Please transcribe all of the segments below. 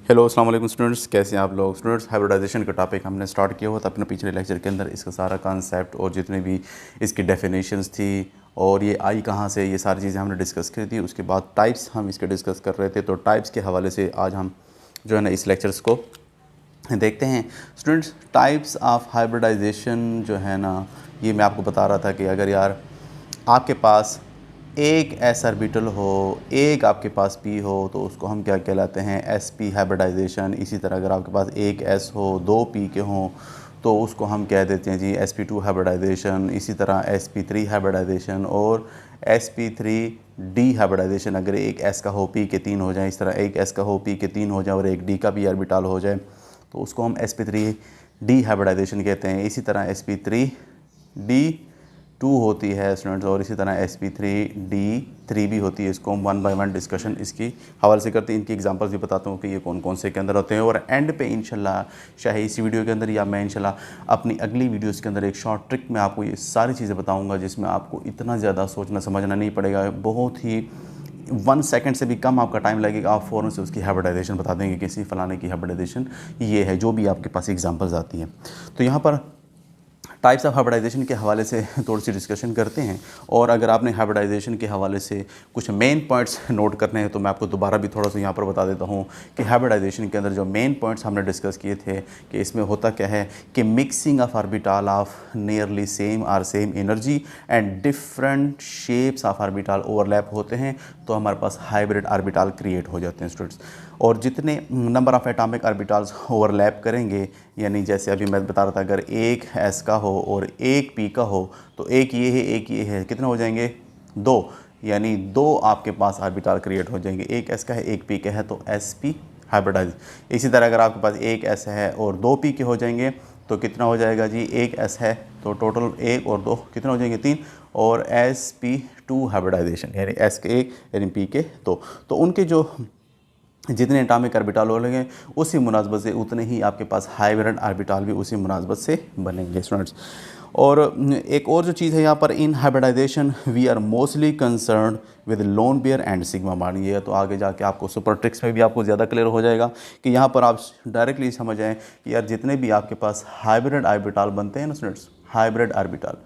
Hello अस्सलाम वालेकुम students, कैसे हैं आप लोग। स्टूडेंट्स, हाइब्रिडाइजेशन का टॉपिक हमने स्टार्ट किया हुआ था अपने पिछले लेक्चर के अंदर। इसका सारा कॉन्सेप्ट और जितने भी इसकी डेफिनेशंस थी और ये आई कहाँ से, ये सारी चीज़ें हमने डिस्कस की थी। उसके बाद टाइप्स हम इसके डिस्कस कर रहे थे, तो टाइप्स के हवाले से आज हम जो है ना इस लेक्चर्स को देखते हैं। स्टूडेंट्स, टाइप्स ऑफ हाइब्रिडाइजेशन जो है ना, ये मैं आपको बता रहा था कि अगर यार आपके पास एक एस ऑर्बिटल हो, एक आपके पास पी हो, तो उसको हम क्या कहलाते हैं, एस पी हाइब्रिडाइजेशन। इसी तरह अगर आपके पास एक एस हो, दो पी के हों, तो उसको हम कह देते हैं जी एस पी टू हाइब्रिडाइजेशन। इसी तरह एस पी थ्री हाइब्रिडाइजेशन और S P three D hybridization. अगर एक एस का हो, पी के तीन हो जाए, इस तरह एक एस का हो, पी के तीन हो जाए और एक डी का भी ऑर्बिटल हो जाए, तो उसको हम S P three D hybridization कहते हैं। इसी तरह S P three D two होती है स्टूडेंट्स, और इसी तरह S P three D three भी होती है। इसको हम वन बाय वन डिस्कशन इसकी हवाले से करते हैं। इनकी एग्जांपल्स भी बताता हूँ कि ये कौन कौन से के अंदर होते हैं। और एंड पे इंशाल्लाह, चाहे इसी वीडियो के अंदर या मैं इंशाल्लाह अपनी अगली वीडियोस के अंदर एक शॉर्ट ट्रिक में आपको ये सारी चीज़ें बताऊँगा, जिसमें आपको इतना ज़्यादा सोचना समझना नहीं पड़ेगा। बहुत ही 1 सेकंड से भी कम आपका टाइम लगेगा, आप फ़ौरन से उसकी हाइब्रिडाइजेशन बता देंगे कि किसी फलाने की हाइब्रिडाइजेशन ये है, जो भी आपके पास एग्जांपल्स आती हैं। तो यहाँ पर टाइप्स ऑफ हाइब्रिडाइजेशन के हवाले से थोड़ी सी डिस्कशन करते हैं। और अगर आपने हाइब्रिडाइजेशन के हवाले से कुछ मेन पॉइंट्स नोट करने हैं, तो मैं आपको दोबारा भी थोड़ा सा यहाँ पर बता देता हूँ कि हाइब्रिडाइजेशन के अंदर जो मेन पॉइंट्स हमने डिस्कस किए थे कि इसमें होता क्या है कि mixing of orbital of nearly same और same energy and different shapes of orbital overlap होते हैं, तो हमारे पास हाइब्रिड ऑर्बिटल क्रिएट हो जाते हैं स्टूडेंट्स। और जितने number of atomic orbitals overlap करेंगे, यानी जैसे अभी मैं बता रहा था, अगर एक एस का हो और एक पी का हो, तो एक ये है एक ये है, कितने हो जाएंगे, दो। यानी दो आपके पास ऑर्बिटल क्रिएट हो जाएंगे। एक एस का है एक पी का है, तो एस पी हाइब्रिडाइज। इसी तरह अगर आपके पास एक एस है और दो पी के हो जाएंगे, तो कितना हो जाएगा जी, एक एस है तो टोटल एक और दो कितना हो जाएंगे, तीन। और एस पी टू हाइब्रिडाइजेशन, यानी एस के एक यानी पी के दो। तो उनके जो जितने एटॉमिक ऑर्बिटल होंगे उसी मुनासबत से उतने ही आपके पास हाइब्रिड ऑर्बिटल भी उसी मुनासबत से बनेंगे स्टूडेंट्स। और एक और जो चीज़ है यहाँ पर, in hybridization we are mostly concern with lone pair and sigma bond. ये तो आगे जाके आपको सुपर ट्रिक्स में भी आपको ज़्यादा क्लियर हो जाएगा कि यहाँ पर आप डायरेक्टली समझ जाएँ कि यार जितने भी आपके पास हाइब्रिड ऑर्बिटल बनते हैं ना स्टूडेंट्स, हाइब्रिड ऑर्बिटल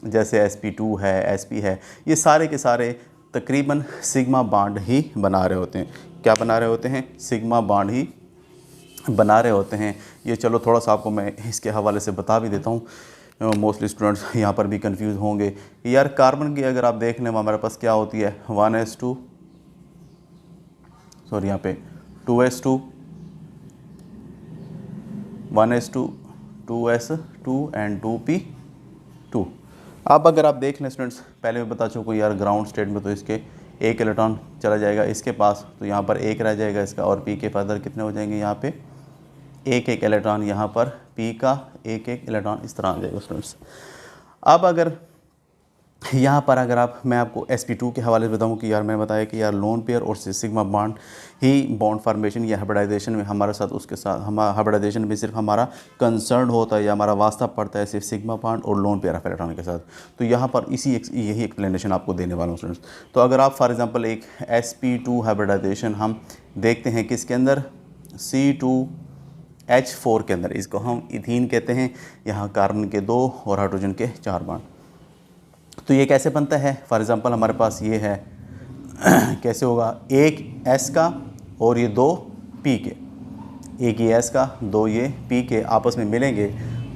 जैसे sp2 है, sp है, ये सारे के सारे तकरीबन सिग्मा बॉन्ड ही बना रहे होते हैं। क्या बना रहे होते हैं, सिग्मा बॉन्ड ही बना रहे होते हैं। ये चलो थोड़ा सा आपको मैं इसके हवाले से बता भी देता हूँ। मोस्टली स्टूडेंट्स यहाँ पर भी कंफ्यूज होंगे। यार कार्बन की अगर आप देख लें, हमारे पास क्या होती है, 1s2, सॉरी यहाँ पे 2s2, 1s2, 2s2 and 2p2। अब अगर आप देख लें स्टूडेंट्स, पहले मैं बता चुका यार ग्राउंड स्टेट में तो इसके एक इलेक्ट्रॉन चला जाएगा इसके पास, तो यहाँ पर एक रह जाएगा इसका, और पी के फर्दर कितने हो जाएंगे, यहाँ पे एक एक इलेक्ट्रॉन, यहाँ पर पी का एक एक इलेक्ट्रॉन इस तरह आ जाएगा स्टूडेंट्स। अब अगर यहाँ पर अगर मैं आपको sp2 के हवाले से बताऊँ कि यार मैंने बताया कि यार लोन पेयर और सिग्मा बॉन्ड ही बॉन्ड फार्मेशन या हाइब्रिडाइजेशन में हमारे साथ, उसके साथ हम हाइब्रिडाइजेशन में सिर्फ हमारा कंसर्न होता है या हमारा वास्ता पड़ता है सिर्फ सिग्मा बॉन्ड और लोन पेयर ऑफ इलेक्ट्रॉन के साथ। तो यहाँ पर यही एक्सप्लेनेशन आपको देने वाला हूँ स्टूडेंट्स। तो अगर आप फॉर एग्जाम्पल एक sp2 हाइब्रिडाइजेशन हम देखते हैं किसके अंदर, C2H4 के अंदर, इसको हम इथीन कहते हैं। यहाँ कार्बन के 2 और हाइड्रोजन के 4 बॉन्ड। तो ये कैसे बनता है, फॉर एग्ज़ाम्पल हमारे पास ये है कैसे होगा, एक एस का और ये दो पी के, एक ये एस का दो ये पी के आपस में मिलेंगे,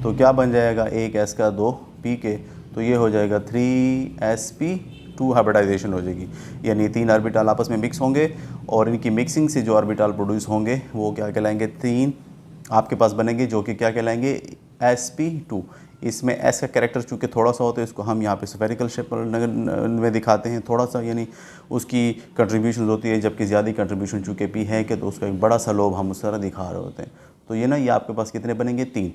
तो क्या बन जाएगा, एक एस का दो पी के, तो ये हो जाएगा 3sp2 हाइब्रिडाइजेशन हो जाएगी। यानी तीन ऑर्बिटल आपस में मिक्स होंगे और इनकी मिक्सिंग से जो ऑर्बिटल प्रोड्यूस होंगे वो क्या कहलाएंगे, तीन आपके पास बनेंगे, जो कि क्या कहलाएंगे, sp2। इसमें एस का कैरेक्टर चूँकि थोड़ा सा होता है, इसको हम यहाँ पे स्फेरिकल शेप में दिखाते हैं थोड़ा सा, यानी उसकी कंट्रीब्यूशन होती है, जबकि ज़्यादा कंट्रीब्यूशन चूँकि पी है कि, तो उसका एक बड़ा सा लोब हम उस तरह दिखा रहे होते हैं। तो ये ना, ये आपके पास कितने बनेंगे, तीन।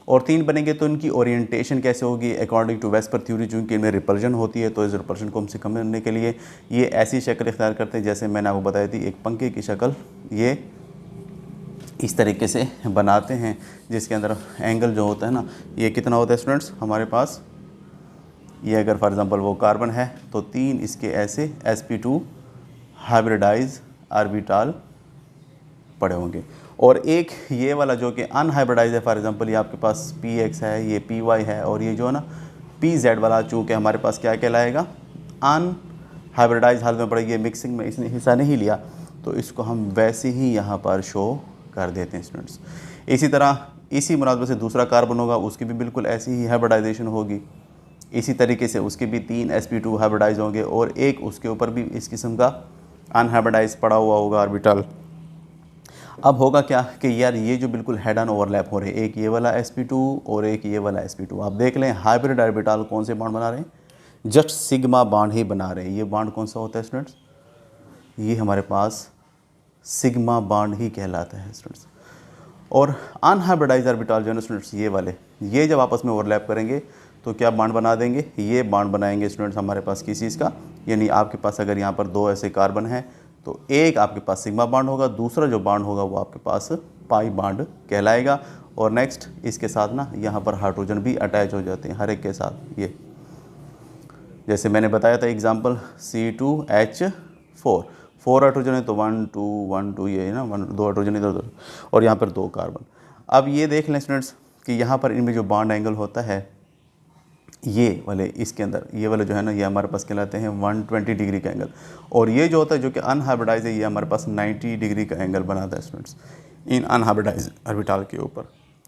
और तीन बनेंगे तो इनकी ओरिएंटेशन कैसे होगी, अकॉर्डिंग टू वेस्पर थ्योरी, चूँकि इनमें रिपल्जन होती है, तो इस रिपल्जन को हमसे कम करने के लिए ये ऐसी शक्ल इख्तियार करते हैं जैसे मैंने आपको बताई थी, एक पंखे की शक्ल ये इस तरीके से बनाते हैं, जिसके अंदर एंगल जो होता है ना, ये कितना होता है स्टूडेंट्स हमारे पास, ये अगर फॉर एग्जांपल वो कार्बन है तो तीन इसके ऐसे sp2 हाइब्रिडाइज ऑर्बिटल पड़े होंगे। और एक ये वाला जो कि अनहाइब्रिडाइज है, फॉर एग्जांपल ये आपके पास PX है, ये PY है, और ये जो है ना PZ वाला चूँकि हमारे पास क्या कहलाएगा, अनहाइब्रिडाइज हालत में पड़ेगी, मिक्सिंग में इसने हिस्सा नहीं लिया, तो इसको हम वैसे ही यहाँ पर शो कर देते हैं स्टूडेंट्स। इसी तरह इसी मुनासबत से दूसरा कार्बन होगा, उसकी भी बिल्कुल ऐसी ही हाइब्रिडाइजेशन होगी। इसी तरीके से उसके भी 3 sp2 हाइब्रिडाइज होंगे और एक उसके ऊपर भी इस किस्म का अनहाइब्रिडाइज पड़ा हुआ होगा ऑर्बिटल। अब होगा क्या कि यार ये जो बिल्कुल हेड ऑन ओवरलैप हो रहे हैं, एक ये वाला sp2 और एक ये वाला sp2, आप देख लें हाइब्रिड ऑर्बिटल कौन से बॉन्ड बना रहे हैं, जस्ट सिग्मा बॉन्ड ही बना रहे हैं। ये बॉन्ड कौन सा होता है स्टूडेंट्स, ये हमारे पास सिग्मा बॉन्ड ही कहलाता है स्टूडेंट्स। और अनहाइब्रिडाइज ऑर्बिटल जो है स्टूडेंट्स ये वाले, ये जब आपस में ओवरलैप करेंगे तो क्या बॉन्ड बना देंगे, ये बॉन्ड बनाएंगे स्टूडेंट्स हमारे पास किसी चीज़ का, यानी आपके पास अगर यहाँ पर 2 ऐसे कार्बन हैं तो एक आपके पास सिग्मा बॉन्ड होगा, दूसरा जो बॉन्ड होगा वो आपके पास पाई बॉन्ड कहलाएगा। और नेक्स्ट इसके साथ ना यहाँ पर हाइड्रोजन भी अटैच हो जाते हैं हर एक के साथ। ये जैसे मैंने बताया था एग्जांपल C2H4, 4 हाइड्रोजन है तो 1 2 1 2, ये है ना 2 हाइड्रोजन इधर उधर, और यहाँ पर 2 कार्बन। अब ये देख लें स्टूडेंट्स कि यहाँ पर इनमें जो बॉन्ड एंगल होता है ये वाले, इसके अंदर ये वाले जो है ना ये हमारे पास कहलाते हैं 120 डिग्री का एंगल, और ये जो होता है जो कि अनहाइब्रिडाइज है ये हमारे पास 90 डिग्री का एंगल बनाता है स्टूडेंट्स इन अनहाइब्रिडाइज ऑर्बिटल के ऊपर।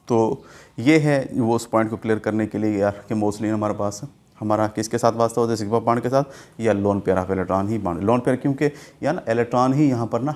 तो ये है वो उस पॉइंट को क्लियर करने के लिए यार कि मोस्टली हमारे पास हमारा किसके साथ वास्ता होता है, सिग्मा बॉन्ड के साथ या lone pair of electron he bond, lone pair क्योंकि या ना इलेक्ट्रॉन ही यहाँ पर ना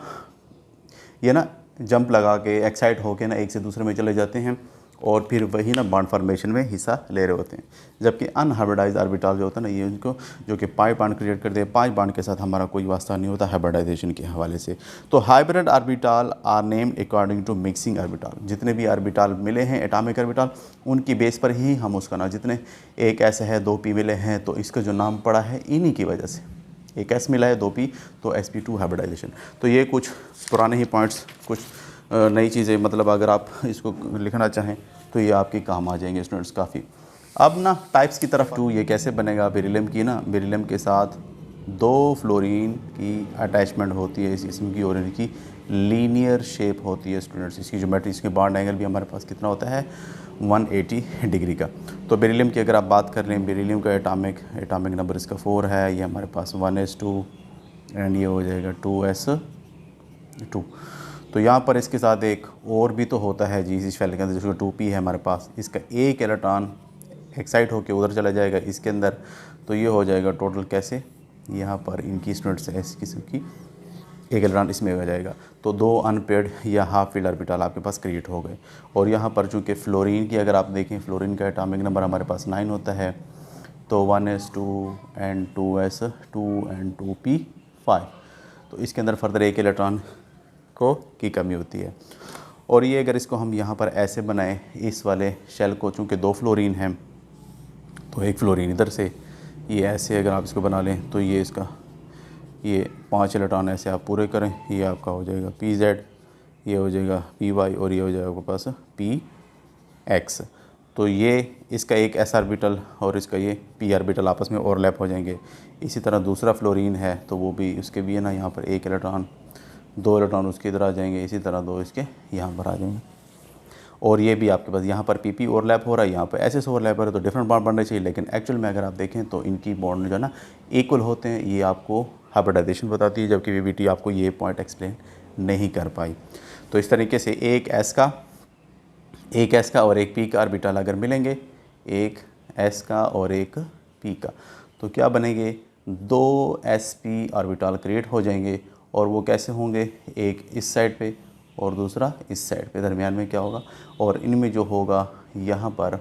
ये ना जंप लगा के एक्साइट होके ना एक से दूसरे में चले जाते हैं और फिर वही ना बॉन्ड फॉर्मेशन में हिस्सा ले रहे होते हैं। जबकि अनहाइब्रिडाइज ऑर्बिटल जो होता है ना ये उनको जो कि पाई बॉन्ड क्रिएट करते हैं, पाई बॉन्ड के साथ हमारा कोई वास्ता नहीं होता हाइब्रिडाइजेशन के हवाले से। तो hybrid orbital are named according to mixing orbital, जितने भी ऑर्बिटल मिले हैं एटॉमिक ऑर्बिटल उनकी बेस पर ही हम उसका ना, जितने एक ऐसे है 2 p मिले हैं तो इसका जो नाम पड़ा है इन्हीं की वजह से, एक S मिला है 2 p तो sp2 हाइब्रिडाइजेशन। तो ये कुछ पुराने ही पॉइंट्स, कुछ नई चीज़ें, मतलब अगर आप इसको लिखना चाहें तो ये आपके काम आ जाएंगे स्टूडेंट्स काफ़ी। अब ना टाइप्स की तरफ ये कैसे बनेगा, बेरिलियम की ना, बेरिलियम के साथ 2 फ्लोरीन की अटैचमेंट होती है इस किस्म की और इनकी लीनियर शेप होती है स्टूडेंट्स। इसकी ज्योमेट्री, इसके बॉन्ड एंगल भी हमारे पास कितना होता है 180 डिग्री का। तो बेरिलियम की अगर आप बात कर लें, बेरिलियम का एटॉमिक नंबर इसका 4 है, ये हमारे पास 1s2 एंड ये हो जाएगा 2s2। तो यहाँ पर इसके साथ एक और भी तो होता है जी इस शेल के अंदर, जिसको 2p है हमारे पास, इसका एक इलेक्ट्रॉन एक्साइट होकर उधर चला जाएगा इसके अंदर, तो ये हो जाएगा टोटल कैसे, यहाँ पर इनकी स्टूडेंट्स इस किस्म की एक इलेक्ट्रॉन इसमें हो जाएगा, तो 2 अनपेयर्ड या हाफ फील्ड ऑर्बिटल आपके पास क्रिएट हो गए। और यहाँ पर चूँकि फ्लोरीन की अगर आप देखें, फ्लोरीन का एटॉमिक नंबर हमारे पास 9 होता है, तो 1s2 and 2s2 and 2p5, तो इसके अंदर फर्दर एक इलेक्ट्रॉन की कमी होती है। और ये अगर इसको हम यहाँ पर ऐसे बनाएं, इस वाले शेल को चूँकि 2 फ्लोरीन हैं तो एक फ्लोरीन इधर से, ये ऐसे अगर आप इसको बना लें तो ये इसका ये 5 इलेक्ट्रॉन ऐसे आप पूरे करें, ये आपका हो जाएगा PZ, ये हो जाएगा PY और ये हो जाएगा आपके पास PX। तो ये इसका एक S ऑर्बिटल और इसका ये P ऑर्बिटल आपस में ओवरलैप हो जाएंगे। इसी तरह दूसरा फ्लोरीन है तो वो भी, उसके भी है ना यहाँ पर एक इलेक्ट्रॉन, 2 इलेक्ट्रॉन उसके इधर आ जाएंगे, इसी तरह 2 इसके यहाँ पर आ जाएंगे। और ये भी आपके पास यहाँ पर PP ओवरलैप हो रहा है, यहाँ पर SS ओवरलैप हो रहा है, तो डिफरेंट बॉन्ड बनने चाहिए, लेकिन एक्चुअल में अगर आप देखें तो इनकी बॉन्ड जो है ना इक्वल होते हैं। ये आपको हाइब्रिडाइजेशन बताती है, जबकि VBT आपको ये पॉइंट एक्सप्लेन नहीं कर पाई। तो इस तरीके से एक S का और एक P का ऑर्बिटल अगर मिलेंगे, एक S का और एक P का, तो क्या बनेंगे 2 sp ऑर्बिटल क्रिएट हो जाएंगे। और वो कैसे होंगे, एक इस साइड पे और दूसरा इस साइड पे, दरमियान में क्या होगा, और इनमें जो होगा यहाँ पर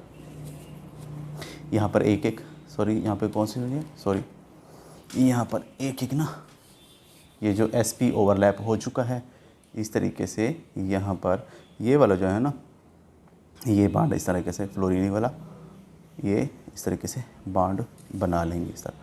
एक एक, सॉरी यहाँ पे कौन सी हुई है, सॉरी यहाँ पर एक एक ना, ये जो sp ओवरलैप हो चुका है इस तरीके से, यहाँ पर ये वाला जो है ना ये बॉन्ड इस तरीके से फ्लोरीन वाला ये इस तरीके से बॉन्ड बना लेंगे इस तरह।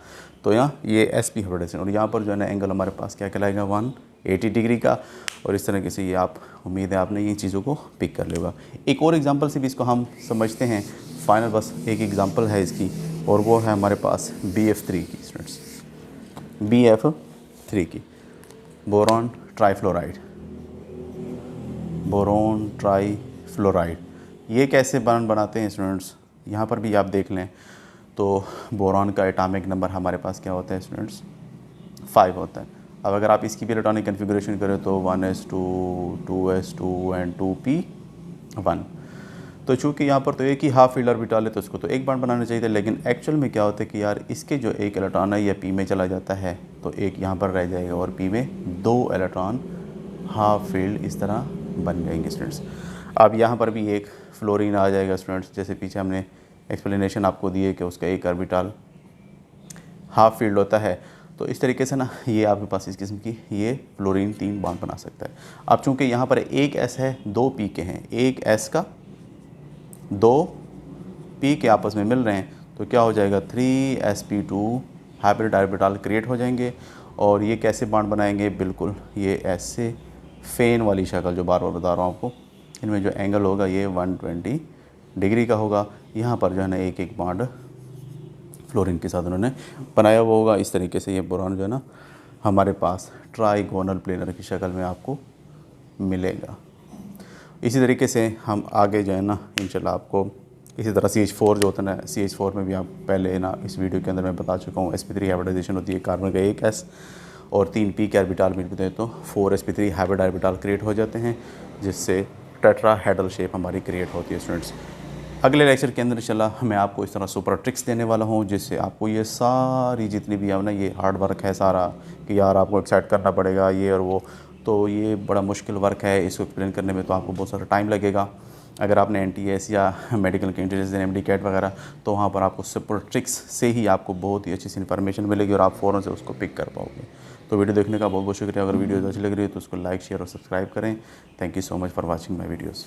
तो यहाँ ये sp हाइब्रिडाइजेशन, और यहाँ पर जो है ना एंगल हमारे पास क्या कहलाएगा 180 डिग्री का। और इस तरीके से ये आप, उम्मीद है आपने ये चीज़ों को पिक कर लेगा। एक और एग्जांपल से भी इसको हम समझते हैं फाइनल, बस एक एग्जांपल है इसकी, और वो है हमारे पास BF3 की स्टूडेंट्स, BF3 की boron trifluoride, boron try fluoride. ये कैसे बॉन्ड बनाते हैं स्टूडेंट्स, यहाँ पर भी आप देख लें तो बोरॉन का एटॉमिक नंबर हमारे पास क्या होता है स्टूडेंट्स, 5 होता है। अब अगर आप इसकी भी इलेक्ट्रॉनिक कन्फिगरेशन करें तो 1s2 2s2 एंड 2p1। तो चूँकि यहाँ पर तो एक ही हाफ फील्ड ऑर्बिटल है तो इसको तो एक बॉन्ड बनाना चाहिए था, लेकिन एक्चुअल में क्या होता है कि यार इसके जो एक इलेक्ट्रॉन है या पी में चला जाता है तो एक यहाँ पर रह जाएगा और पी में 2 इलेक्ट्रॉन हाफ फील्ड इस तरह बन जाएंगे स्टूडेंट्स। अब यहाँ पर भी एक फ्लोरीन आ जाएगा स्टूडेंट्स, जैसे पीछे हमने एक्सप्लेनेशन आपको दी है कि उसका एक ऑर्बिटल हाफ फील्ड होता है। तो इस तरीके से ना ये आपके पास इस किस्म की ये फ्लोरीन 3 बॉन्ड बना सकता है। अब चूँकि यहाँ पर एक एस है 2 पी के हैं, एक एस का 2 पी के आपस में मिल रहे हैं तो क्या हो जाएगा 3sp2 हाइब्रिड ऑर्बिटल क्रिएट हो जाएंगे। और ये कैसे बॉन्ड बनाएंगे, बिल्कुल ये ऐसे फ़ेन वाली शक्ल जो बार बार बता रहा हूँ आपको, इनमें जो एंगल होगा ये 120 डिग्री का होगा। यहाँ पर जो है ना एक एक बॉन्ड फ्लोरीन के साथ उन्होंने बनाया हुआ होगा। इस तरीके से ये बोरॉन जो है ना हमारे पास ट्राइगोनल प्लेनर की शक्ल में आपको मिलेगा। इसी तरीके से हम आगे जो है ना इंशाल्लाह आपको इसी तरह CH4 जो होता है ना, CH4 में भी आप पहले ना इस वीडियो के अंदर मैं बता चुका हूँ sp3 हाइब्रिडाइजेशन होती है, कार्बन का एक s और 3 p के ऑर्बिटल मिलते हैं तो 4sp3 हाइब्रिड ऑर्बिटल क्रिएट हो जाते हैं, जिससे टेट्राहेड्रल शेप हमारी क्रिएट होती है स्टूडेंट्स। अगले लेक्चर के अंदर इंशाल्लाह मैं आपको इस तरह सुपर ट्रिक्स देने वाला हूँ, जिससे आपको ये सारी जितनी भी है ना ये हार्ड वर्क है सारा कि यार आपको एक्साइट करना पड़ेगा ये और वो, तो ये बड़ा मुश्किल वर्क है, इसको एक्सप्लेन करने में तो आपको बहुत सारा टाइम लगेगा। अगर आपने NTS या मेडिकल के इंटरव्यूज देने MD कैट वगैरह तो वहाँ पर आपको सुपर ट्रिक्स से ही आपको बहुत ही अच्छी सी इन्फॉर्मेशन मिलेगी और आप फ़ौरन से उसको पिक कर पाओगे। तो वीडियो देखने का बहुत बहुत शुक्रिया। अगर वीडियो अच्छी लग रही है तो उसको लाइक शेयर और सब्सक्राइब करें। Thank you so much for watching my videos.